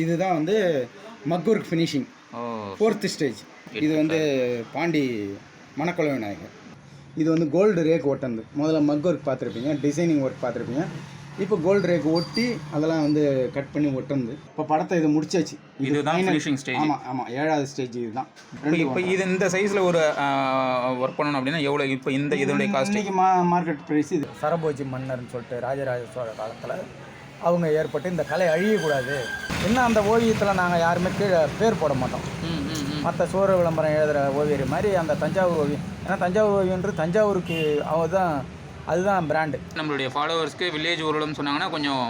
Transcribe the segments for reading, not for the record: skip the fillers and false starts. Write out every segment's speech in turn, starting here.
இதுதான் வந்து மக்கூர்க் finishing 4th stage. இது வந்து பாண்டி மணக்குள விநாயகர். இது வந்து கோல்டு ரேக் ஒட்டந்து. முதல்ல மக் ஒர்க் பார்த்துருப்பீங்க, டிசைனிங் ஒர்க் பார்த்துருப்பீங்க. இப்போ கோல்டு ரேக் ஒட்டி அதெல்லாம் வந்து கட் பண்ணி ஒட்டந்து. இப்போ படத்தை இது முடிச்சாச்சு. இதுதான் ஃபினிஷிங் ஸ்டேஜ். ஆமாம் 7வது ஸ்டேஜ் இதுதான். இப்போ இது இந்த சைஸில் ஒரு ஒர்க் பண்ணணும் அப்படின்னா எவ்வளோ? இப்போ இந்த இதனுடைய காஸ்ட் இன்றைக்கி மார்க்கெட் ப்ரைஸ் இது. சரபோஜி மன்னர்னு சொல்லிட்டு ராஜராஜ சோழ காலத்தில் அவங்க ஏற்பட்டு இந்த கலை அழியக்கூடாது. இன்னும் அந்த ஓவியத்தில் நாங்கள் யாருமே கீழே பேர் போட மாட்டோம். மற்ற சோறு விளம்பரம் எழுதுகிற ஓவியர் மாதிரி அந்த தஞ்சாவூர் ஓவியம். ஏன்னா தஞ்சாவூர் ஓவியன்றது தஞ்சாவூருக்கு அதுதான் பிராண்டு. நம்மளுடைய ஃபாலோவர்ஸ்க்கு வில்லேஜ் ஊர்வலம்னு சொன்னாங்கன்னா கொஞ்சம்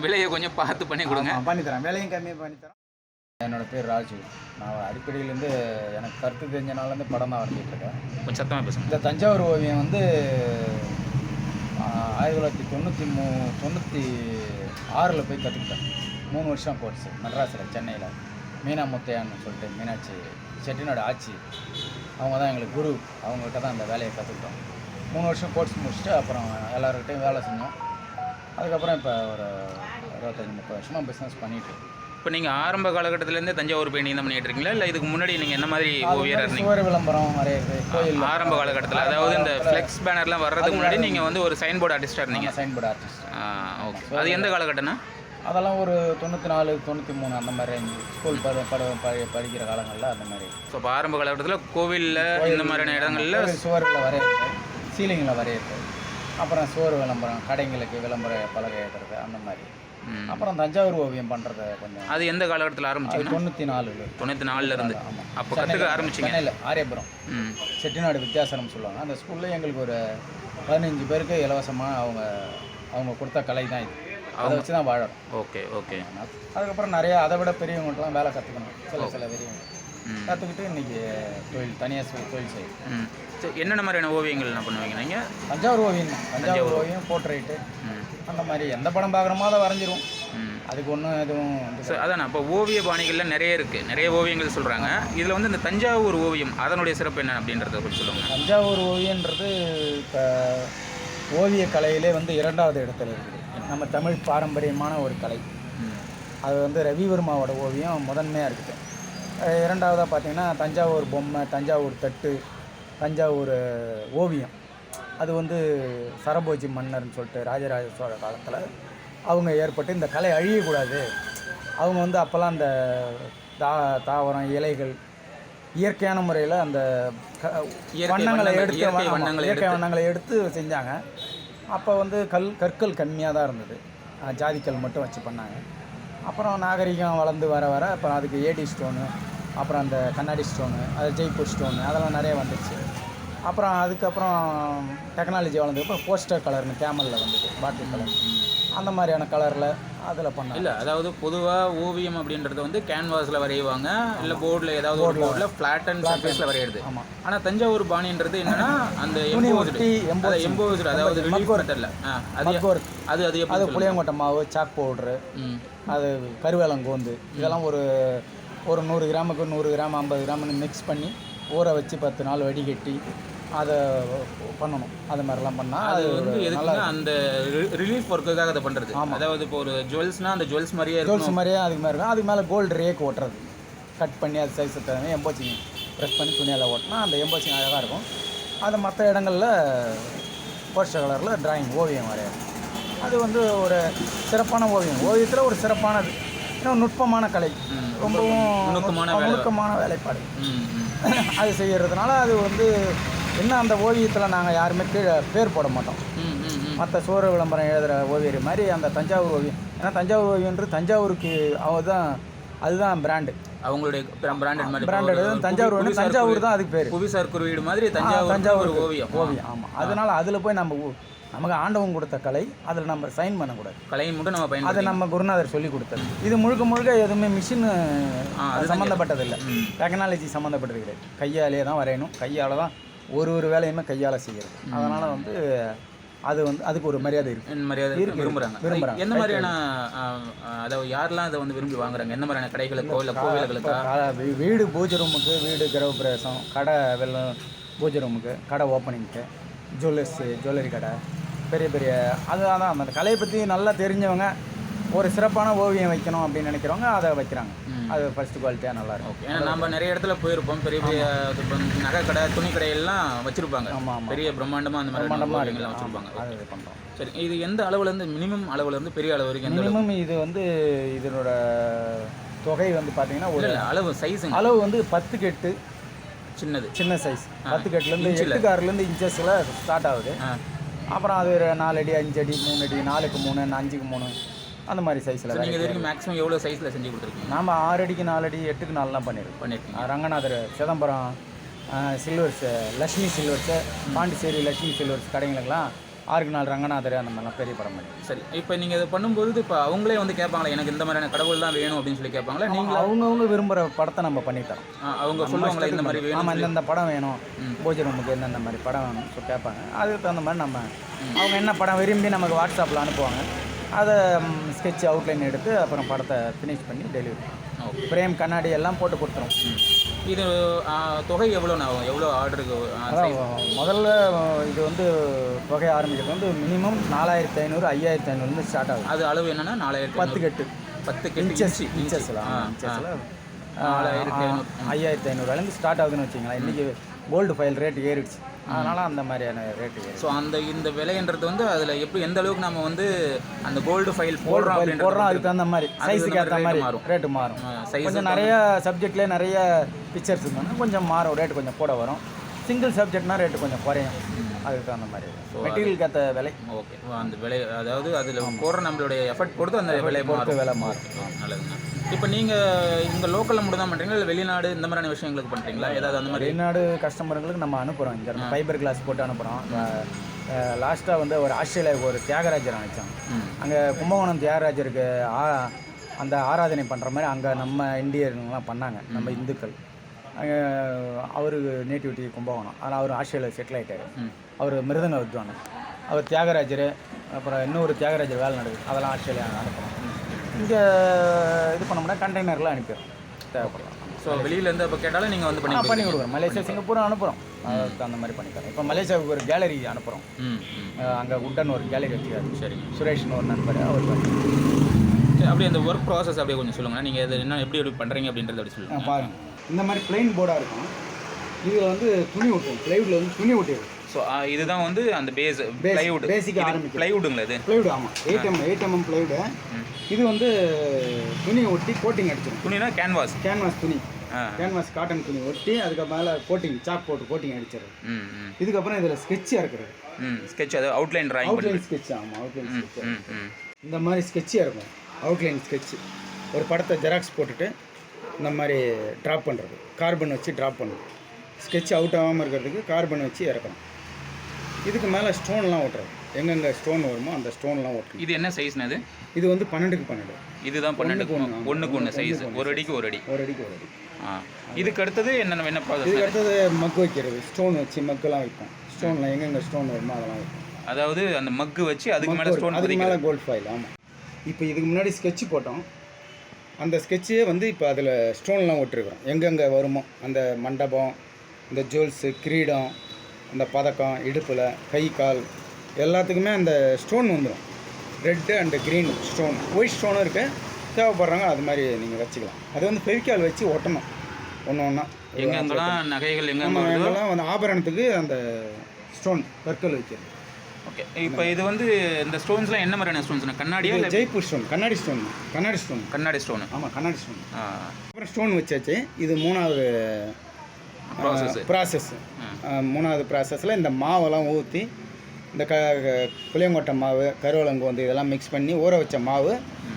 விலையை கொஞ்சம் பார்த்து பண்ணி கொடுங்க. பண்ணித்தரேன், விலையும் கம்மியாக பண்ணித்தரேன். என்னோடய பேர் ராஜு. நான் அடிப்படையிலேருந்து எனக்கு கருத்து தெரிஞ்சனாலேருந்து படம் தான் வரைஞ்சிட்ருக்கேன். கொஞ்சம் சத்தமாக பேசுங்க. இந்த தஞ்சாவூர் ஓவியம் வந்து 1996 போய் கற்றுக்கிட்டேன். 3 வருஷம் கோர்ஸ் மெட்ராஸில், சென்னையில். மீனா முத்தையான்னு சொல்லிட்டு மீனாட்சி செட்டினோட ஆட்சி, அவங்க தான் எங்களுக்கு குரு. அவங்ககிட்ட தான் அந்த வேலையை கற்றுக்கிட்டோம். 3 வருஷம் கோர்ஸ் முடிச்சுட்டு அப்புறம் எல்லாருக்கிட்டையும் வேலை செஞ்சோம். அதுக்கப்புறம் இப்போ ஒரு 25-30 வருஷமாக பிஸ்னஸ் பண்ணிட்டு. இப்போ நீங்கள் ஆரம்ப காலகட்டத்திலேருந்து தஞ்சாவூர் பெயிண்டிங் தான் பண்ணிகிட்டு இருக்கீங்களா, இல்லை இதுக்கு முன்னாடி நீங்கள் என்ன மாதிரி ஓவியராக இருந்தீங்க? சுவர் விளம்பரம் வரையிறது கோயில். ஆரம்ப காலகட்டத்தில், அதாவது இந்த ஃப்ளெக்ஸ் பேனர்லாம் வர்றதுக்கு முன்னாடி நீங்கள் வந்து ஒரு சைன் போர்டு ஆர்டிஸ்டாக இருந்தீங்க. Sign board artist. ஓகே. அது எந்த காலகட்டம்னா? அதெல்லாம் ஒரு 94, 93 அந்த மாதிரி ஸ்கூல் படிக்கிற காலங்களில் அந்த மாதிரி. ஸோ இப்போ ஆரம்ப காலகட்டத்தில் கோவிலில் இந்த மாதிரியான இடங்களில் சுவரில் வரையிறது, சீலிங்கில் வரையிறது, அப்புறம் சுவர் விளம்பரம், கடைங்களுக்கு விளம்பர பலகை ஏற்றுறது அந்த மாதிரி. அப்புறம் தஞ்சாவூர் ஓவியம் பண்ணுறது கொஞ்சம். அது எந்த காலகட்டத்தில் ஆரம்பிச்சிங்க? 94 இருந்து. ஆமாம். அப்போ கற்றுக்க ஆரம்பிச்சிங்க? சென்னையில் ஆரியபுரம் செட்டிநாடு வித்தியாசனம் சொல்லுவாங்க. அந்த ஸ்கூலில் எங்களுக்கு ஒரு 15 பேருக்கு இலவசமாக அவங்க கொடுத்த கலை தான் இது. அதை வச்சு தான் வாழறோம். ஓகே. அதுக்கப்புறம் நிறைய அதை விட பெரியவங்கள்ட்டலாம் வேலை கற்றுக்கணும். சில பெரியவங்க கற்றுக்கிட்டு இன்றைக்கி தனியாக தொழில் செய்யும். சரி, என்னென்ன மாதிரியான ஓவியங்கள் என்ன பண்ணுவீங்க நீங்கள்? தஞ்சாவூர் ஓவியம் போர்ட்ரைட்டு அந்த மாதிரி எந்த படம் பார்க்குறோமோ அதை வரைஞ்சிரும். அதுக்கு ஒன்றும் எதுவும். அதான் இப்போ ஓவிய பாணிகளில் நிறைய ஓவியங்கள் சொல்கிறாங்க. இதில் வந்து இந்த தஞ்சாவூர் ஓவியம் அதனுடைய சிறப்பு என்ன அப்படின்றத கொஞ்சம் சொல்லுங்கள். தஞ்சாவூர் ஓவியன்றது இப்போ ஓவிய கலையிலே வந்து 2வது இடத்துல இருக்குது. நம்ம தமிழ் பாரம்பரியமான ஒரு கலை. அது வந்து ரவிவர்மாவோட ஓவியம் முதன்மையாக இருக்குது. 2வதாக பார்த்திங்கன்னா தஞ்சாவூர் பொம்மை, தஞ்சாவூர் தட்டு, தஞ்சாவூர் ஓவியம். அது வந்து சரபோஜி மன்னர்னு சொல்லிட்டு ராஜராஜ சோழ காலத்தில் அவங்க ஏற்பட்டு இந்த கலை அழியக்கூடாது. அவங்க வந்து அப்போல்லாம் அந்த தாவரம், இலைகள், இயற்கையான முறையில் அந்த இயற்கை வண்ணங்களை எடுத்து செஞ்சாங்க. அப்போ வந்து கற்கள் கம்மியாக தான் இருந்தது. ஜாதிக்கல் மட்டும் வச்சு பண்ணாங்க. அப்புறம் நாகரிகம் வளர்ந்து வர அப்புறம் அதுக்கு ஏடி ஸ்டோனு, அப்புறம் அந்த கண்ணாடி ஸ்டோனு, அது ஜெய்ப்பூர் ஸ்டோனு, அதெல்லாம் நிறைய வந்துடுச்சு. அப்புறம் அதுக்கப்புறம் டெக்னாலஜி வளர்ந்தப்போ போஸ்டர் கலர்னு கேமலில் வந்துட்டு பாட்டில் கலர், அந்த மாதிரியான கலரில் அதில் பண்ண. இல்லை, அதாவது பொதுவாக ஓவியம் அப்படின்றது வந்து கேன்வாஸில் வரைவாங்க, இல்லை போர்டில் ஏதாவது ஒரு போர்டில் ஃப்ளாட் அண்ட் சர்ஃபேஸில் வரையிறது. ஆமாம். ஆனால் தஞ்சாவூர் பாணின்றது என்னென்னா அந்த எம்போஸ்டு, அதாவது அது புளியங்கொட்டை மாவு, சாக் பவுட்ரு, அது கருவேலங்கோந்து, இதெல்லாம் ஒரு 100 கிராமுக்கு 100 கிராம் 50 கிராம்னு மிக்ஸ் பண்ணி ஊற வச்சு 10 நாள் வடிகட்டி அதை பண்ணணும். அது மாதிரிலாம் பண்ணால் அது வந்து எதுக்குன்னா அந்த ரிலீஃப் ஒர்க்குக்காக அதை பண்ணுறது. அதாவது இப்போ ஒரு ஜுவல்ஸ்னால் அந்த ஜுவல்ஸ் மாதிரியே அதுக்கு மாதிரி இருக்கும். அதுக்கு மேலே கோல்டு ரேக் ஓட்டுறது, கட் பண்ணி அது சைஸ் தகுந்த எம்போசிங் ப்ரெஸ் பண்ணி துணியால் ஓட்டினா அந்த எம்போசிங் அழகாக இருக்கும். அது மற்ற இடங்களில் போஸ்டர் கலரில் டிராயிங் ஓவியம் வரையாது. அது வந்து ஒரு சிறப்பான ஓவியத்தில் ஒரு சிறப்பானது. இன்னும் நுட்பமான கலை, ரொம்பவும் நுணுக்கமான வேலைப்பாடு. அது செய்கிறதுனால அது வந்து என்ன, அந்த ஓவியத்தில் நாங்கள் யாருமே கீழே பேர் போட மாட்டோம். மற்ற சோறு விளம்பரம் எழுதுகிற ஓவியர் மாதிரி அந்த தஞ்சாவூர் ஓவியம். ஏன்னா தஞ்சாவூர் ஓவியன்றது தஞ்சாவூருக்கு அதுதான் பிராண்டு. அவங்களுடைய பிராண்டட் தஞ்சாவூர் தான் அதுக்கு பேர். புவிசார் குறியீடு மாதிரி தஞ்சாவூர் ஓவியம். ஆமாம். அதனால் அதில் போய் நமக்கு ஆண்டவன் கொடுத்த கலை, அதில் நம்ம சைன் பண்ணக்கூடாது. கலையை மட்டும் நம்ம பயன், அதை நம்ம குருநாதர் சொல்லி கொடுத்தது. இது முழுக்க எதுவுமே மிஷின் சம்மந்தப்பட்டதில்லை, டெக்னாலஜி சம்மந்தப்பட்டது கிடையாது. கையாலே தான் வரையணும், கையால் தான் ஒரு வேலையுமே கையால் செய்யறது. அதனால் வந்து அதுக்கு ஒரு மரியாதை இருக்குது, விரும்புகிறாங்க. எந்த மாதிரியான, அதாவது யாரெல்லாம் அதை வந்து விரும்பி வாங்குறாங்க? எந்த மாதிரியான கடைகளுக்கோ இல்லை கோவில்களுக்கோ? வீடு பூஜை ரூமுக்கு, வீடு கிரகப்பிரவேசம், கடை பூஜை ரூமுக்கு, கடை ஓப்பனிங்க்கு, ஜுவல்லரி கடை, பெரிய அதுதான் அந்த கலையை பற்றி நல்லா தெரிஞ்சவங்க ஒரு சிறப்பான ஓவியம் வைக்கணும் அப்படின்னு நினைக்கிறவங்க அதை வைக்கிறாங்க. அது ஃபஸ்ட்டு குவாலிட்டியாக நல்லாயிருக்கும். ஓகே. ஏன்னா நம்ம நிறைய இடத்துல போயிருப்போம், பெரிய பெரிய இப்போ நகை கடை துணி கடையெல்லாம் வச்சுருப்பாங்க. ஆமாம், பெரிய பிரம்மாண்டமாக அந்த மாதிரி ஓவியங்கள்லாம் வச்சுருப்பாங்க. அது இது பண்ணுறோம். சரி, இது எந்த அளவுலேருந்து மினிமம் அளவுலேருந்து பெரிய அளவு வரைக்கும்? மினிமம் இது வந்து இதனோட தொகை வந்து பார்த்தீங்கன்னா ஒரு அளவு சைஸுங்க. அளவு வந்து 10 கெட்டு சின்னது, சின்ன சைஸ் 10 கெட்டுலேருந்து 8 கார்லேருந்து இன்ச்சஸில் ஸ்டார்ட் ஆகுது. அப்புறம் அது ஒரு 4 அடி 5 அடி 3 அடி 4க்கு 3 5க்கு 3 அந்த மாதிரி சைஸில். நீங்கள் இது வரைக்கும் மேக்ஸிமம் எவ்வளோ சைஸில் செஞ்சு கொடுத்துருக்கீங்க? நாம் 6 அடிக்கு 4 அடி 8க்கு 4லாம் பண்ணியிருக்கோம். ரங்கநாதர், சிதம்பரம் சில்வர்ஸ், லக்ஷ்மி சில்வர்ஸு, பாண்டிச்சேரி லக்ஷ்மி சில்வர்ஸ் கடைங்களுக்கெல்லாம் 6க்கு 4 ரங்கநாதர் அந்த மாதிரிலாம் பெரிய படம் பண்ணி. சரி, இப்போ நீங்கள் இதை பண்ணும்போது இப்போ அவங்களே வந்து கேட்பாங்களா, எனக்கு இந்த மாதிரியான கடவுள் தான் வேணும் அப்படின்னு சொல்லி கேட்பாங்களா? நீங்கள் அவங்கவுங்க விரும்புகிற படத்தை நம்ம பண்ணித்தரோம். அவங்க சொல்லுவாங்களா இந்த மாதிரி வேணும், ஆமாம் இந்தந்த படம் வேணும், பூஜை ரூமுக்கு எந்தெந்த மாதிரி படம் வேணும் ஸோ கேட்பாங்க. அதுக்கு தகுந்த மாதிரி நம்ம அவங்க என்ன படம் விரும்பி நமக்கு வாட்ஸ்அப்பில் அனுப்புவாங்க. அதை ஸ்கெட்ச் அவுட்லைன் எடுத்து அப்புறம் படத்தை ஃபினிஷ் பண்ணி டெலிவரி ஃப்ரேம் கண்ணாடி எல்லாம் போட்டு கொடுத்துரும். இது தொகை எவ்வளோண்ணா ஆகும்? எவ்வளோ ஆர்டருக்கு? முதல்ல இது வந்து தொகை ஆரம்பிக்கிறது வந்து மினிமம் 4500 5500 ஸ்டார்ட் ஆகும். அது அளவு என்னென்னா 4000 கெட்டு 10 கெட்டு இன்ச்சஸில் 5500 ஸ்டார்ட் ஆகுதுன்னு வச்சிங்களேன். இன்றைக்கி கோல்டு ஃபைல் ரேட் ஏறிடுச்சு, அதனால் அந்த மாதிரியான ரேட்டு. ஸோ இந்த விலைன்றது வந்து அதில் எப்படி எந்த அளவுக்கு நம்ம வந்து அந்த கோல்டு ஃபைல் போடுறோம் அதுக்கு தகுந்த மாதிரி சைஸுக்கு ஏற்ற மாதிரி ரேட்டு மாறும். கொஞ்சம் நிறைய சப்ஜெக்ட்லேயே நிறைய பிக்சர்ஸ் இருந்தாலும் கொஞ்சம் மாறும், ரேட்டு கொஞ்சம் கூட வரும். சிங்கிள் சப்ஜெக்ட்னா ரேட்டு கொஞ்சம் குறையும். அதுக்கு தகுந்த மாதிரி மெட்டீரியலுக்கு ஏற்ற விலை. ஓகே, அந்த விலை அதாவது அதில் போடுற நம்மளுடைய எஃபர்ட் பொறுத்து அந்த விலை மாறும். நல்லதுங்க. இப்போ நீங்கள் இந்த லோக்கலில் மட்டும் தான் பண்ணுறீங்களா, இல்லை வெளிநாடு இந்த மாதிரியான விஷயங்களுக்கு பண்ணுறீங்களா? ஏதாவது அந்த மாதிரி வெளிநாடு கஸ்டமர்களுக்கு நம்ம அனுப்புகிறோம். இங்கே ஃபைபர் கிளாஸ் போட்டு அனுப்புகிறோம். லாஸ்ட்டாக வந்து ஒரு ஆஸ்திரேலியாவுக்கு ஒரு தியாகராஜர் அனுப்பிச்சோம். அங்கே கும்பகோணம் தியாகராஜருக்கு அந்த ஆராதனை பண்ணுற மாதிரி அங்கே நம்ம இந்தியர்கள்லாம் பண்ணாங்க, நம்ம இந்துக்கள். அவரு நேட்டிவிட்டி கும்பகோணம், ஆனால் அவர் ஆஸ்திரேலியா செட்டில் ஆகிட்டார். அவர் மிருதங்க வித்வான். அவர் தியாகராஜர், அப்புறம் இன்னொரு தியாகராஜர் வேலை நடக்குது, அதெல்லாம் ஆஸ்திரேலியா அனுப்புகிறோம். இங்கே இது பண்ணோம்னா கண்டெய்னரில் அனுப்பிடுறோம் தேவைப்படலாம். ஸோ வெளியிலேருந்து இப்போ கேட்டாலும் நீங்கள் வந்து பண்ணி கொடுக்குறோம். மலேசியா சிங்கப்பூரும் அனுப்புகிறோம். அதுக்கு அந்த மாதிரி பண்ணித்தரோம். இப்போ மலேசியாவுக்கு ஒரு கேலரி அனுப்புகிறோம். அங்கே உட்டன் ஒரு கேலரி வச்சுக்காரு. சரி, சுரேஷ்னு ஒரு நண்பர் அவர். சரி, அப்படியே அந்த ஒர்க் ப்ராசஸ் அப்படியே கொஞ்சம் சொல்லுங்கள். நீங்கள் இது என்ன எப்படி பண்ணுறீங்க அப்படின்றத அப்படி சொல்லுங்கள். பாருங்கள், இந்த மாதிரி பிளைன் போர்டாக இருக்கும். இதில் வந்து துணி ஒட்டும், ப்ளைவுட்டில் வந்து துணி ஒட்டிடும். ஸோ இதுதான் வந்து அந்த ப்ளைவுட் பேசிக்காக ஆரம்பிக்கும். ப்ளைவுட்டுங்களா இது? ப்ளைவுட், ஆமாம். 8mm ப்ளைவுடு. இது வந்து துணி ஒட்டி கோட்டிங் அடிச்சிடும். துணினா கேன்வாஸ் துணி, கேன்வாஸ் காட்டன் துணி ஒட்டி அதுக்கு மேலே கோட்டிங் சாக் போட்டு கோட்டிங் அடிச்சிடும். இதுக்கப்புறம் இதில் ஸ்கெட்சாக இருக்கிறது. ஸ்கெட்ச், அது அவுட்லைன் ட்ராயிங். அவுட்லைன் ஸ்கெட்ச், ஆமாம் அவுட்லைன் ஸ்கெட்ச். இந்த மாதிரி ஸ்கெட்சாக இருக்கும் அவுட்லைன் ஸ்கெட்ச். ஒரு படத்தை ஜெராக்ஸ் போட்டுட்டு இந்த மாதிரி ட்ராப் பண்ணுறது, கார்பன் வச்சு ட்ராப் பண்ணுறது. ஸ்கெட்ச் அவுட் ஆகாமல் இருக்கிறதுக்கு கார்பன் வச்சு இறக்கணும். இதுக்கு மேலே ஸ்டோன்லாம் ஓட்டுறது, எங்கெங்கே ஸ்டோன் வருமோ அந்த ஸ்டோன்லாம் ஓட்டணும். இது என்ன சைஸ்னு? அது இது வந்து 12க்கு 12. இதுதான் 12க்கு 1 சைஸ். 1 அடிக்கு 1 அடி. 1 அடிக்கு 1 அடி. இதுக்கு அடுத்தது என்ன ப்ராசஸ்? இதுக்கு அடுத்தது மக் வைக்கிறது. ஸ்டோன் வச்சு மக்கெல்லாம் வைப்போம். ஸ்டோனில் எங்கெங்கே ஸ்டோன் வருமோ அதெல்லாம் வைப்போம். அதாவது அந்த மக்கு வச்சு அதுக்கு மேலே ஸ்டோன், அதுக்கு மேலே கோல்ட் ஃபைல். ஆமாம். இப்போ இதுக்கு முன்னாடி ஸ்கெட்ச் போட்டோம். அந்த ஸ்கெட்சே வந்து இப்போ அதில் ஸ்டோன்லாம் ஒட்டிருக்கிறோம். எங்கெங்கே வருமோ அந்த மண்டபம், இந்த ஜுவல்ஸு, கிரீடம், அந்த பதக்கம், இடுப்பில், கை கால் எல்லாத்துக்குமே அந்த ஸ்டோன் வந்துடும். Red and green stone, white ஸ்டோனும் இருக்குது. தேவைப்படுறாங்க அது மாதிரி நீங்கள் வச்சுக்கலாம். அது வந்து ஃபெவிக்கால் வச்சு ஒட்டணும் ஒன்று ஒன்றா. எங்கெங்கெல்லாம் நகைகள் எங்கெல்லாம் வந்து ஆபரணத்துக்கு அந்த ஸ்டோன் கற்கள் வைக்கிறது. ஓகே, இப்போ இது வந்து இந்த ஸ்டோன்ஸ்லாம் என்ன மாதிரியான ஸ்டோன்ஸ்? கண்ணாடியா இல்லை ஜெய்ப்பூர் ஸ்டோன்? கண்ணாடி ஸ்டோன். கண்ணாடி ஸ்டோன். ஆமாம், கண்ணாடி ஸ்டோன். அப்புறம் ஸ்டோன் வச்சாச்சு. இது 3வது ப்ராசஸ். 3வது ப்ராசஸில் இந்த மாவெல்லாம் ஊற்றி இந்த புளியங்கொட்டை மாவு, கருவலங்கு வந்து இதெல்லாம் மிக்ஸ் பண்ணி ஊற வச்ச மாவு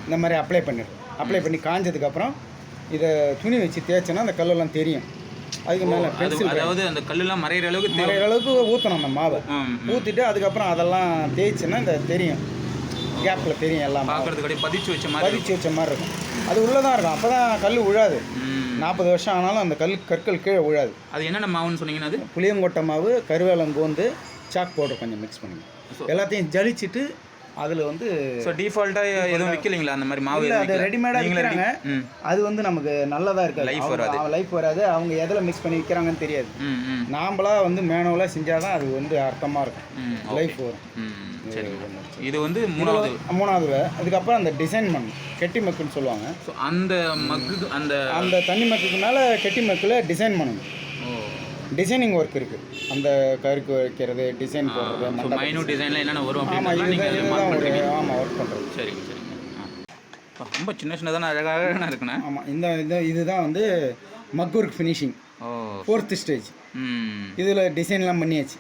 இந்த மாதிரி அப்ளை பண்ணிடுறோம். அப்ளை பண்ணி காஞ்சதுக்கப்புறம் இதை துணி வச்சு தேய்ச்சோன்னா அந்த கல்லெல்லாம் தெரியும். அதுக்கு மேலே பென்சில், அதாவது அந்த கல்லெல்லாம் மறையிற அளவுக்கு ஊற்றணும் அந்த மாவை. ஊற்றிட்டு அதுக்கப்புறம் அதெல்லாம் தேய்ச்சின்னா இந்த தெரியும், கேப்பில் தெரியும். எல்லாம் பார்க்குறதுக்கு பதிச்சு வச்ச மாதிரி இருக்கும். அது உள்ளே தான் இருக்கும். அப்போ தான் கல் விழாது. 40 வருஷம் ஆனாலும் அந்த கற்கள் கீழே விழாது. அது என்னென்ன மாவுன்னு சொன்னீங்கன்னா? அது புளியங்கொட்டை மாவு, கருவேலங்கோந்து, சாக் பவுடர் கொஞ்சம் மிக்ஸ் பண்ணுங்க. எல்லாத்தையும் ஜலிச்சுட்டு அதில் வந்து ஸோ டிஃபால்ட்டாக எதுவும் விற்கலீங்களா அந்த மாதிரி மாவு இல்லை, அது ரெடிமேடாக விற்கிறாங்க. ம் அது வந்து நமக்கு நல்லதாக இருக்காது, லைஃப் வராது. அவங்க எதில் மிக்ஸ் பண்ணி விற்கிறாங்கன்னு தெரியாது. நாம்பளா வந்து மேனுவலாக செஞ்சால் தான் அது வந்து அர்த்தமாக இருக்கும், லைஃப் வரும். சரி, இது வந்து மூணாவது. அதுக்கப்புறம் அந்த டிசைன் பண்ணணும், கெட்டி மக்குன்னு சொல்லுவாங்க. ஸோ அந்த மக்கு அந்த தண்ணி மக்குக்கு மேலே கெட்டி மக்கில் டிசைன் பண்ணணும். டிசைனிங் ஒர்க் இருக்குது, அந்த கருக்கு வைக்கிறது, டிசைன் போடுறது, மைனூட் டிசைனில் என்னென்ன வரும். ஆமாம், ஒர்க் பண்ணுறது. சரிங்க சரிங்க. ரொம்ப சின்ன சின்னதான அழகாக இருக்குண்ணா. ஆமாம், இதுதான் வந்து மக் ஒர்க் ஃபினிஷிங், 4th ஸ்டேஜ். இதில் டிசைன்லாம் பண்ணியாச்சு.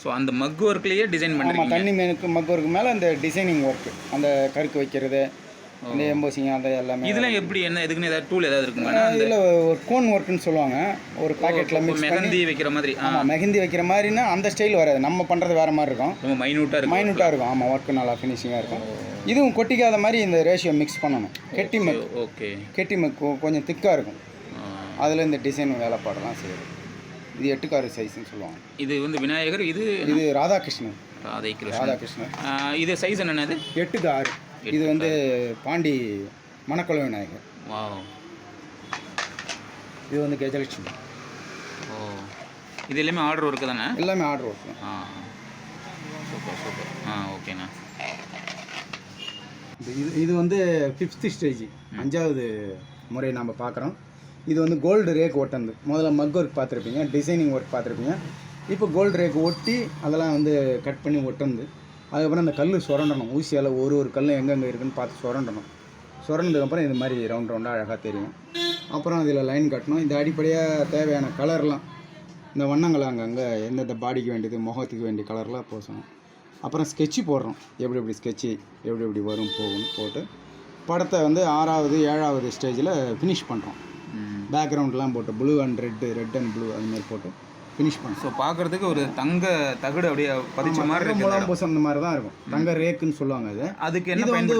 ஸோ அந்த மக் ஒர்க்லேயே டிசைன் பண்ணுறீங்க. தண்ணி மக் ஒர்க்கு மேலே அந்த டிசைனிங் ஒர்க்கு, அந்த கருக்கு வைக்கிறது, இந்த எம்போசிங், அந்த எல்லாமே. இதெல்லாம் எப்படி, என்ன எதுக்குன்னு ஏதாவது டூல் ஏதாவது இருக்குங்களா? இதில் ஒரு கோன் ஒர்க்குன்னு சொல்லுவாங்க, ஒரு பாக்கெட்டில் மெஹந்தி வைக்கிற மாதிரி. ஆமாம், மெஹந்தி வைக்கிற மாதிரினா அந்த ஸ்டைல் வராது, நம்ம பண்ணுறது வேறு மாதிரி இருக்கும், ரொம்ப மைனூட்டாக இருக்கும். ஆமாம், ஒர்க்கு நல்லா ஃபினிஷிங்காக இருக்கும். இதுவும் கொட்டிக்காத மாதிரி இந்த ரேஷியோ மிக்ஸ் பண்ணணும். கெட்டி மக், கெட்டி மக் கொஞ்சம் திக்காக இருக்கும், அதில் இந்த டிசைன் வேலைப்பாடெல்லாம் செய்யுது. இது 8x6 சைஸ்ன்னு சொல்லுவாங்க. இது வந்து விநாயகர், இது ராதாகிருஷ்ணன். இது சைஸ் என்னது? 8x6. இது வந்து பாண்டி மணக்குள விநாயகர். இது வந்து கஜலட்சுமி. இது எல்லாமே ஆர்டர் ஒர்க்கு தானே? எல்லாமே ஆர்டர் ஒர்க்கு. சூப்பர். ஓகேண்ணா. இது வந்து 5th ஸ்டேஜ், 5வது முறை நம்ம பார்க்குறோம். இது வந்து கோல்டு ரேக் ஒட்டந்து. முதல்ல மக் ஒர்க் பார்த்துருப்பீங்க, டிசைனிங் ஒர்க் பார்த்துருப்பீங்க. இப்போ கோல்டு ரேக் ஒட்டி அதெல்லாம் வந்து கட் பண்ணி ஒட்டந்து, அதுக்கப்புறம் அந்த கல் சுரண்டணும். ஊசியால் ஒரு கல் எங்கெங்கே இருக்குதுன்னு பார்த்து சுரண்டணும். சுரண்டதுக்கப்புறம் இது மாதிரி ரவுண்டாக அழகாக தெரியும். அப்புறம் இதில் லைன் கட்டணும். இந்த அடிப்படையாக தேவையான கலர்லாம், இந்த வண்ணங்களை அங்கங்கே எந்தெந்த பாடிக்கு வேண்டியது, முகத்துக்கு வேண்டிய கலர்லாம் பூசணும். அப்புறம் ஸ்கெட்சு போடுறோம், எப்படி ஸ்கெட்சு எப்படி வரும் போகும்னு போட்டு படத்தை வந்து 6வது 7வது ஸ்டேஜில் ஃபினிஷ் பண்ணுறோம். பேக்ரவுண்ட்லாம் போட்டு blue and red and blue அதுமாதிரி போட்டு ஃபினிஷ் பண்ணும். ஸோ பார்க்குறதுக்கு ஒரு தங்க தகடு அப்படியே பதிச்ச மாதிரி இருக்கும், முலாம் பூசம் இந்த மாதிரி தான் இருக்கும். தங்க ரேக்குன்னு சொல்லுவாங்க. அதுக்கு என்ன வந்து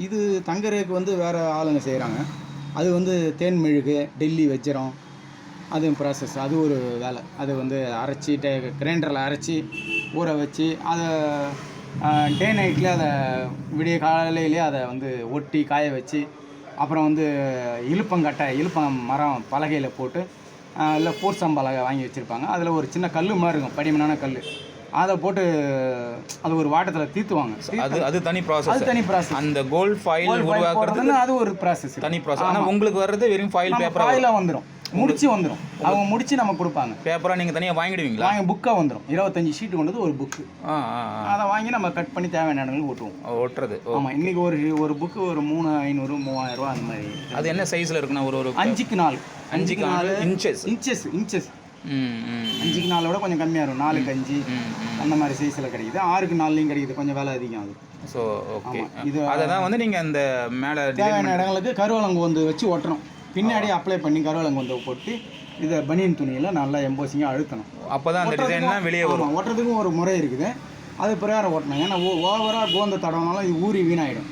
இது தங்க ரேக்கு வந்து வேறு ஆளுங்க செய்கிறாங்க. அது வந்து தேன் மெழுகு, டெல்லி வஜ்ரம், அது ப்ராசஸ், அது ஒரு வேலை. அது வந்து அரைச்சி கிரைண்டரில் அரைச்சி ஊற வச்சு அதை டே நைட்லேயே அதை விடிய காலையிலேயே அதை வந்து ஒட்டி காய வச்சு, அப்புறம் வந்து இழுப்பம் மரம் பலகையில் போட்டு, இல்லை பூர்சம் பலகை வாங்கி வச்சுருப்பாங்க. அதில் ஒரு சின்ன கல் மாதிரி இருக்கும், படிமனான கல், அதை போட்டு அது ஒரு வாட்டத்தில் தீத்துவாங்க. அது தனி ப்ராசஸ். அந்த கோல்ட் ஃபாயில் உருவாக்குறதுன்னு அது ஒரு ப்ராசஸ், தனி ப்ராசஸ். ஆனால் உங்களுக்கு வர்றது வெறும் ஃபாயில் பேப்பராக வந்துடும், முடிச்சு வந்துடும். அவங்க முடிச்சு நம்ம கொடுப்பாங்க. பேப்பராக நீங்கள் தனியாக வாங்கிடுவீங்களா? வாங்கி புக்காக வந்துடும். 25 ஷீட்டு கொண்டது ஒரு புக்கு. அதை வாங்கி நம்ம கட் பண்ணி தேவையான இடங்களுக்கு ஓட்டுவோம். ஒட்டுறது. ஆமாம், இன்றைக்கி ஒரு புக்கு ஒரு 3,500 3,000 அந்த மாதிரி. அது என்ன சைஸில் இருக்குண்ணா? ஒரு 5x4 இன்ச்சஸ் 5x4 விட கொஞ்சம் கம்மியாக இருக்கும். 4x5 அந்த மாதிரி சைஸில் கிடைக்குது. 6x4 கிடைக்குது, கொஞ்சம் விலை அதிகம் அது. ஸோ ஓகே, இது அதை தான் வந்து நீங்கள் அந்த மேலே தேவையான இடங்களுக்கு கருவலங்கு வந்து வச்சு ஒட்டுறோம். பின்னாடி அப்ளை பண்ணி கருவலங்கு வந்து போட்டு இதை பனியன் துணியில் நல்லா எம்போசிங்காக அழுத்தணும். அப்போ தான் அந்த டிசைன்லாம் வெளியே வரும். ஒட்டுறதுக்கும் ஒரு முறை இருக்குது, அது பிரகாரம் ஓட்டணும். ஏன்னா ஓவராக கோந்த தடவினாலும் இது ஊறி வீணாயிடும்.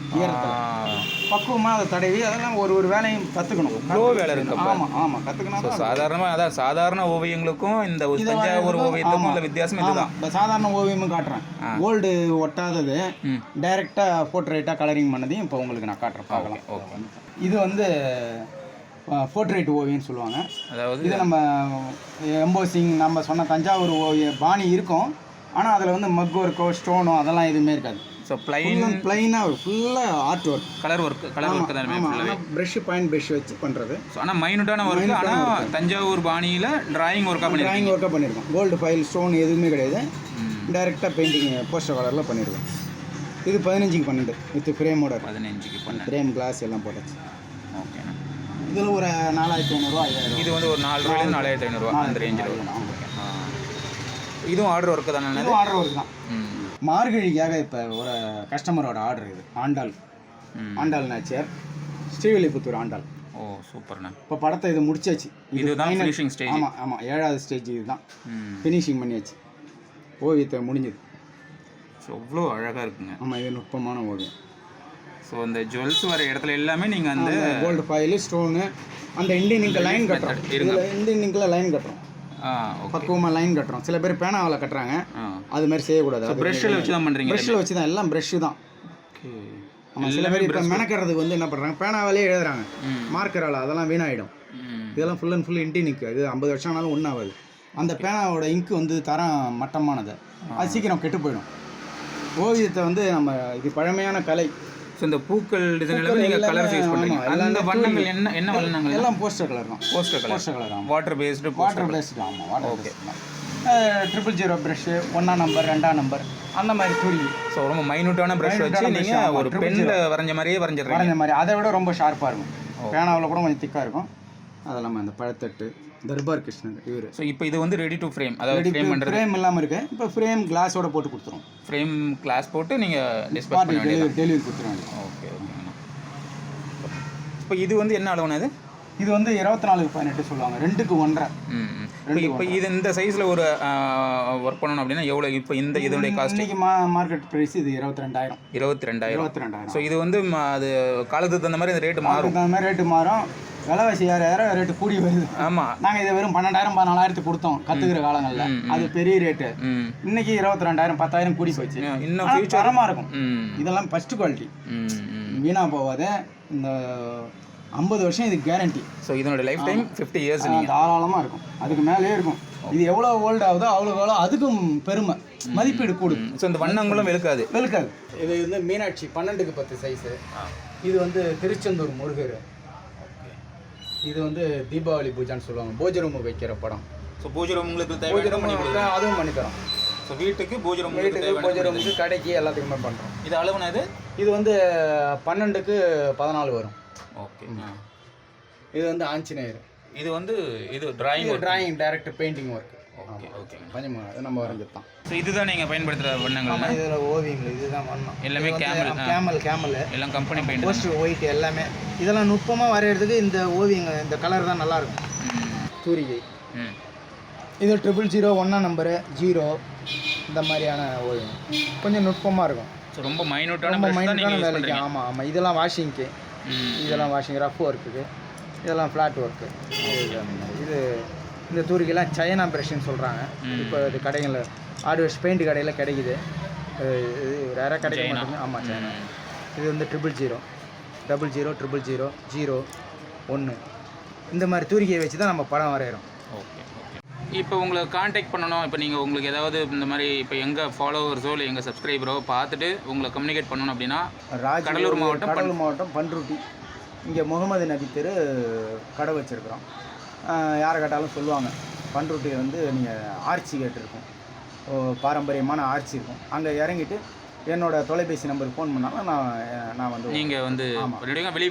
பக்குவமாக அதை தடவி அதெல்லாம் ஒரு வேலையும் கற்றுக்கணும். இவ்வளோ வேலை இருக்கு. ஆமாம் கற்றுக்கணும். சாதாரணமாக சாதாரண ஓவியங்களுக்கும் இந்த தஞ்சாவூர் ஓவியத்துக்கும் உள்ள வித்தியாசம் இதுதான். இந்த சாதாரண ஓவியமும் காட்டுறேன். கோல்டு ஒட்டாதது டைரெக்டாக போர்ட்ரேட்டாக கலரிங் பண்ணதையும் இப்போ உங்களுக்கு நான் காட்டுறேன், பார்க்கலாம். ஓகே, இது வந்து போர்ட்ரேட் ஓவியம்னு சொல்லுவாங்க. அதாவது இது நம்ம எம்போசிங் நம்ம சொன்ன தஞ்சாவூர் ஓவிய பாணி இருக்கும். ஆனால் அதில் வந்து மக் ஒர்க்கோ ஸ்டோனோ அதெல்லாம் எதுவுமே இருக்காது. ஸோ பிளைனாக ஃபுல்லாக ஆர்ட் ஒர்க், கலர் ஒர்க் தான். பாயிண்ட் ப்ரஷ் வச்சு பண்ணுறது. ஸோ ஆனால் மைனூட்டான ஒர்க். ஆனால் தஞ்சாவூர் பாணியில் டிராயிங் ஒர்க்காக பண்ணியிருக்கோம். கோல்டு ஃபைல் ஸ்டோன் எதுவுமே கிடையாது. டைரெக்டாக பெயிண்டிங் போஸ்டர் கலரில் பண்ணியிருக்கோம். இது 15x12 with ஃப்ரேமோட. 15x12 frame class எல்லாம் போட்டாச்சு. ஓகேண்ணா. இதில் ஒரு 4,500 5,000. இது வந்து ஒரு 4,000 4,500 அந்த ரேஞ்சில் வரும். இதுவும் ஆர்டர் ஒர்க்கு தானே? இதுவும் ஆர்டர் ஒர்க் தான். மார்கழிக்காக இப்போ ஒரு கஸ்டமரோட ஆர்டர் இது. ஆண்டாள் நாச்சியார், ஸ்ரீவில்லிபுத்தூர் ஆண்டாள். ஓ சூப்பர்ண்ணா. இப்போ படத்தை இது முடிச்சாச்சு. இதுதான் ஃபினிஷிங் ஸ்டேஜ். ஆமாம் 7வது ஸ்டேஜ் இதுதான். ஃபினிஷிங் பண்ணியாச்சு, ஓவியத்தை முடிஞ்சது. ஸோ அவ்வளோ அழகாக இருக்குங்க. ஆமாம், இது நுட்பமான ஓவியம். ஸோ அந்த ஜுவல்ஸ் வர இடத்துல எல்லாமே நீங்கள் அந்த கோல்டு ஃபாயில் ஸ்டோனு அந்த இண்டியன் இங்கில் லைன் கட்டுறோம். இதில் இண்டியன் இங்கில் லைன் கட்டுறோம். ஓகே. பக்குவமாக லைன் கட்டுறோம். சில பேர் பேனாவில் கட்டுறாங்க, அது மாதிரி செய்யக்கூடாது. ப்ரஷ்ஷில் வச்சு தான் பண்ணுறீங்க? ப்ரஷ்ஷில் வச்சு தான், எல்லாம் ப்ரஷ்ஷு தான். ஆமாம், சில பேர் இப்போ மெனக்கட்டுறதுக்கு வந்து என்ன பண்ணுறாங்க, பேனாவிலே எழுதுறாங்க, மார்க்கரால், அதெல்லாம் வீணாகிடும். இதெல்லாம் ஃபுல் அண்ட் ஃபுல் இன்டினிக்கு, இது 50 வருஷம் ஆனாலும் ஒன்றும் ஆகாது. அந்த பேனாவோட இங்கு வந்து தரம் மட்டமானது, அது சீக்கிரம் கெட்டு போயிடும். ஓவியத்தை வந்து நம்ம இது பழமையான கலை. ஸோ இந்த பூக்கள் டிசைன் நீங்கள் கலர்ஸ் யூஸ் பண்ணுறீங்க. அந்த வண்ணங்கள் என்ன வண்ணங்கள்? எல்லாம் போஸ்டர் கலர் தான். போஸ்டர் கலர் ஆமாம். Water based. ஆமாம், வாட்டர் பேஸ்டு தான். 000 ப்ரஷ்ஷு, 1ஆம் நம்பர் 2ஆம் நம்பர் அந்த மாதிரி தூரி. ஸோ ரொம்ப மைனூட்டான ப்ரஷ் வச்சு நீங்கள் ஒரு பெண்ணில் வரைஞ்ச மாதிரியே வரைஞ்ச மாதிரி, அதை விட ரொம்ப ஷார்ப்பாக இருக்கும். பேனாவில் கூட கொஞ்சம் திக்காக இருக்கும். அதெல்லாம் இந்த பழத்தட்டு, தர்பார் கிருஷ்ணன் இவர். ஸோ இப்போ இது வந்து ரெடி டு ஃப்ரேம், அதாவது ஃப்ரேம் இல்லாமல் இருக்கு. இப்போ ஃப்ரேம் கிளாஸோட போட்டு கொடுத்துருவோம். ஃப்ரேம் கிளாஸ் போட்டு நீங்கள் டிஸ்பேச் பண்ண வேண்டியது, டெலிவரி கொடுத்துருவாங்க. ஓகே. இப்போ இது வந்து என்ன அளவுனா? இது வந்து 24x18 சொல்லுவாங்க, 2க்கு 1.5. இப்போ இது இந்த சைஸில் ஒரு ஒர்க் பண்ணணும் அப்படின்னா எவ்வளோ? இப்போ இந்த இதோடைய காஸ்ட் இன்னைக்கு மார்க்கெட் ப்ரைஸ் இது 22,000. 22,000. ஸோ இது வந்து அது காலத்துக்கு தகுந்த மாதிரி ரேட்டு மாறும். அந்த மாதிரி ரேட்டு மாறும். விலைவாசி ஏற ரேட்டு கூடி வருது. ஆமாம், நாங்கள் இதை வெறும் 12,000 14,000 கொடுத்தோம் கற்றுக்கிற காலங்களில். அது பெரிய ரேட்டு. இன்னைக்கு 22,000 10,000 கூடி போச்சு. இன்னும் ஃபியூச்சர் தரமாக இருக்கும். இதெல்லாம் ஃபஸ்ட்டு குவாலிட்டி, வீணாக போகாது. இந்த 50 வருஷம் இதுக்கு கேரண்டி. ஸோ இதனோட லைஃப் டைம் 50 இயர்ஸ் தாராளமாக இருக்கும். அதுக்கு மேலேயே இருக்கும். இது எவ்வளோ ஓல்டு ஆகுதோ அவ்வளோ அதுக்கும் பெருமை, மதிப்பீடு கூடும். ஸோ இந்த வண்ணங்களும் வெளுக்காது. இது வந்து மீனாட்சி 12க்கு 10 சைஸு. இது வந்து திருச்செந்தூர் முருகர். இது வந்து தீபாவளி பூஜான்னு சொல்லுவாங்க, பூஜை ரூம் வைக்கிற படம். ஸோ பூஜை ரூம் உங்களுக்கு அதுவும் பண்ணித்தரோம். ஸோ வீட்டுக்கு பூஜை ரூம், பூஜை ரூமுக்கு, கடைக்கு எல்லாத்துக்குமே பண்ணுறோம். இது அளவுனா இது வந்து 12க்கு 14 வரும். ஓகே. இது வந்து ஆஞ்சநேயர். இது வந்து இது drawing direct painting work. Okay okay. கொஞ்சம் அது நம்ம வரைஞ்சது தான். ஸோ இதுதான் நீங்கள் பயன்படுத்துகிற வண்ணங்கள்? இதில் ஓவியங்கள் இதுதான் வண்ணம். எல்லாமே கேமல் எல்லாம் கம்பெனி பெயிண்ட், போஸ்டர் ஒயிட் எல்லாமே. இதெல்லாம் நுட்பமாக வரைகிறதுக்கு இந்த ஓவியங்கள், இந்த கலர் தான் நல்லாயிருக்கும். தூரிகை இது 000 1ஆம் நம்பரு 0 இந்த மாதிரியான ஓவியம் கொஞ்சம் நுட்பமாக இருக்கும். ஸோ ரொம்ப மைனூட்டான வேலைக்கு. ஆமாம், இதெல்லாம் வாஷிங்க்கு, இதெல்லாம் வாஷிங் ரஃப் ஒர்க்குக்கு, இதெல்லாம் ஃப்ளாட் ஒர்க்கு. இது இந்த தூரிகைலாம் சைனா ப்ரஷ்ன்னு சொல்கிறாங்க. இப்போ இது கடைகளில் ஆர்டிவேர்ஸ் பெயிண்ட் கடையில் கிடைக்குது. இது வேறு கிடைக்க மாட்டேங்குது. ஆமாம், சைனா. இது வந்து 000 00 0 1 இந்த மாதிரி தூரிகையை வச்சு தான் நம்ம படம் வரைகிறோம். ஓகே. இப்போ உங்களை காண்டாக்ட் பண்ணணும், இப்போ நீங்கள் உங்களுக்கு ஏதாவது இந்த மாதிரி இப்போ எங்கள் ஃபாலோவர்ஸோ இல்லை எங்கள் சப்ஸ்கிரைபரோ பார்த்துட்டு உங்களை கம்யூனிகேட் பண்ணணும் அப்படின்னா கடலூர் மாவட்டம் பண்ருட்டி, இங்கே முகமது நபி தெரு கடை வச்சுருக்குறோம். யாரை கேட்டாலும் சொல்லுவாங்க, பண்ருட்டி வந்து நீங்கள் ஆர்ச்சி கேட் இருக்கும், பாரம்பரியமான ஆர்ச்சி இருக்கும். அங்கே இறங்கிட்டு என்னோட தொலைபேசி நம்பருக்கு ஃபோன் பண்ணாலும் நான் வந்து நீங்கள் வந்து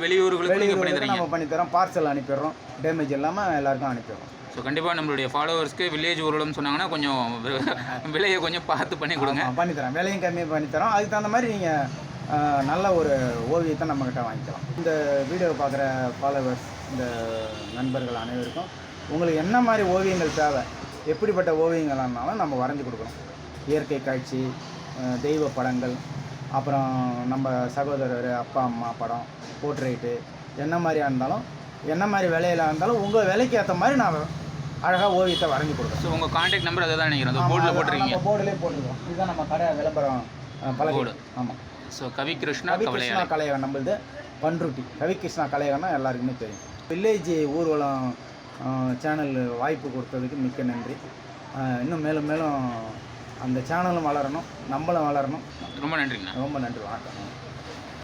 வெளியூர்களுக்கு நம்ம பண்ணித்தரோம். பார்சல் அனுப்பிடுறோம், டேமேஜ் இல்லாமல் எல்லாருக்கும் அனுப்பிடுறோம். ஸோ கண்டிப்பாக நம்மளுடைய ஃபாலோவர்ஸ்க்கு வில்லேஜ் ஊர்வலம் சொன்னாங்கன்னா கொஞ்சம் விலையை கொஞ்சம் பார்த்து பண்ணி கொடுங்க. பண்ணித்தரோம், விலையும் கம்மியாக பண்ணித்தரோம். அதுக்கு தகுந்த மாதிரி நீங்கள் நல்ல ஒரு ஓவியத்தை நம்மக்கிட்ட வாங்கிக்கலாம். இந்த வீடியோவை பார்க்குற ஃபாலோவர்ஸ், இந்த நண்பர்கள் அனைவருக்கும் உங்களுக்கு என்ன மாதிரி ஓவியங்கள் தேவை, எப்படிப்பட்ட ஓவியங்களானாலும் நம்ம வரைஞ்சி கொடுக்குறோம். இயற்கை காட்சி, தெய்வ படங்கள், அப்புறம் நம்ம சகோதரர் அப்பா அம்மா படம், போர்ட்ரேட்டு, என்ன மாதிரியாக இருந்தாலும், என்ன மாதிரி விலையில இருந்தாலும் உங்கள் விலைக்கு ஏற்ற மாதிரி நான் அழகாக ஓவியத்தை வரைஞ்சி கொடுக்குறோம். ஸோ உங்கள் கான்டாக்ட் நம்பர் அதை தான் நினைக்கிறேன், அந்த போர்டில் போட்டுருக்கீங்க. போர்டிலே போட்டுருக்கோம். இதுதான் நம்ம கடை விளம்பரம் பலகோடு. ஆமாம். ஸோ கவிகிருஷ்ணா கலையகம் நம்மளது பண்ருட்டி. கவிகிருஷ்ணா கலையகம்னா எல்லாருக்குமே தெரியும். வில்லேஜ் ஊர்வலம் சேனல் வாய்ப்பு கொடுத்ததுக்கு மிக்க நன்றி. இன்னும் மேலும் மேலும் அந்த சேனலும் வளரணும், நம்மளும் வளரணும். ரொம்ப நன்றிங்கண்ணா. ரொம்ப நன்றி. வணக்கம்.